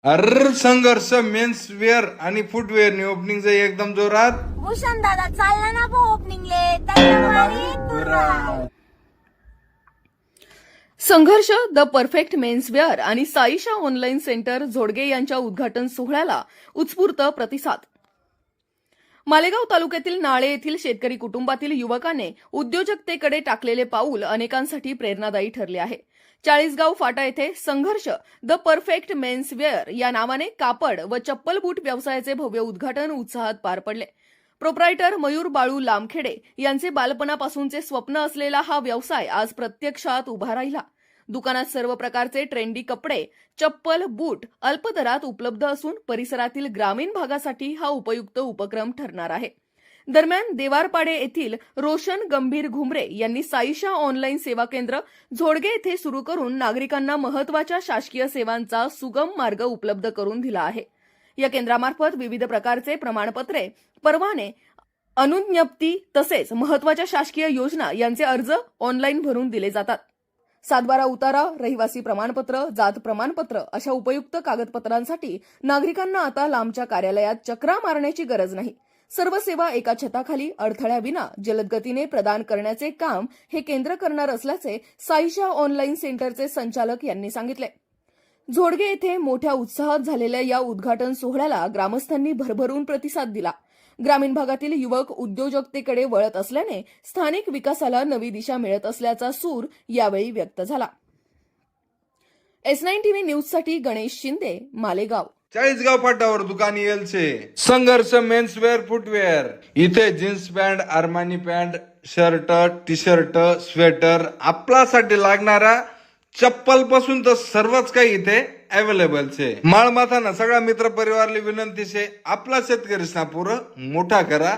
संघर्ष men's wear आणि footwear नी ओपनिंग एकदम जोरात. भूषण दादा चालला ना भाऊ ओपनिंगले. संघर्ष द परफेक्ट मेन्सवेअर आणि साईशा ऑनलाईन सेंटर झोडगे यांच्या उद्घाटन सोहळ्याला उत्स्फूर्त प्रतिसाद. मालेगाव तालुक्यातील नाळे येथील शेतकरी कुटुंबातील युवकाने उद्योजकतेकडे टाकलेले पाऊल अनेकांसाठी प्रेरणादायी ठरले आहे. चाळीसगाव फाटा येथे संघर्ष द परफेक्ट मेन्सवेअर या नावाने कापड व चप्पल बूट व्यवसायाचे भव्य उद्घाटन उत्साहात पार पडले. प्रोप्रायटर मयूर बाळू लामखेडे यांचे बालपणापासूनचे स्वप्न असलेला हा व्यवसाय आज प्रत्यक्षात उभा राहिला. दुकानात सर्व प्रकारचे ट्रेंडी कपडे, चप्पल, बूट अल्प दरात उपलब्ध असून परिसरातील ग्रामीण भागासाठी हा उपयुक्त उपक्रम ठरणार आहे. दरम्यान देवारपाडे येथील रोशन गंभीर घुमरे यांनी साईशा ऑनलाईन सेवा केंद्र झोडगे येथे सुरू करून नागरिकांना महत्वाच्या शासकीय सेवांचा सुगम मार्ग उपलब्ध करून दिला आहे. या केंद्रामार्फत विविध प्रकारचे प्रमाणपत्रे, परवाने, अनुज्ञप्ती तसेच महत्वाच्या शासकीय योजना यांचे अर्ज ऑनलाईन भरून दिले जातात. 7/12 उतारा, रहिवासी प्रमाणपत्र, जात प्रमाणपत्र अशा उपयुक्त कागदपत्रांसाठी नागरिकांना आता लांबच्या कार्यालयात चक्रा मारण्याची गरज नाही. सर्व सेवा एका छताखाली अडथळ्याविना जलद गतीने प्रदान करण्याचे काम हे केंद्र करणार असल्याचे साईशा ऑनलाईन सेंटरचे संचालक यांनी सांगितले. झोडगे येथे मोठ्या उत्साहात झालेल्या या उद्घाटन सोहळ्याला ग्रामस्थांनी भरभरून प्रतिसाद दिला. ग्रामीण भागातील युवक उद्योजकतेकडे वळत असल्याने स्थानिक विकासाला नवी दिशा मिळत असल्याचा सूर यावेळी व्यक्त झाला. S9 TV न्यूजसाठी गणेश शिंदे, मालेगाव. चाळीसगाव फाटावर दुकान येईल छे संघर्ष मेन्सवेअर फुटवेअर. इथे jeans pant, Armani pant, shirt, T shirt, sweater, आपल्यासाठी लागणारा चप्पल पासून तर सर्वच काही इथे अवेलेबल छे. माळमाथाना सगळ्या मित्र परिवारली विनंती छे, आपला शेतकरी पूर मोठा करा.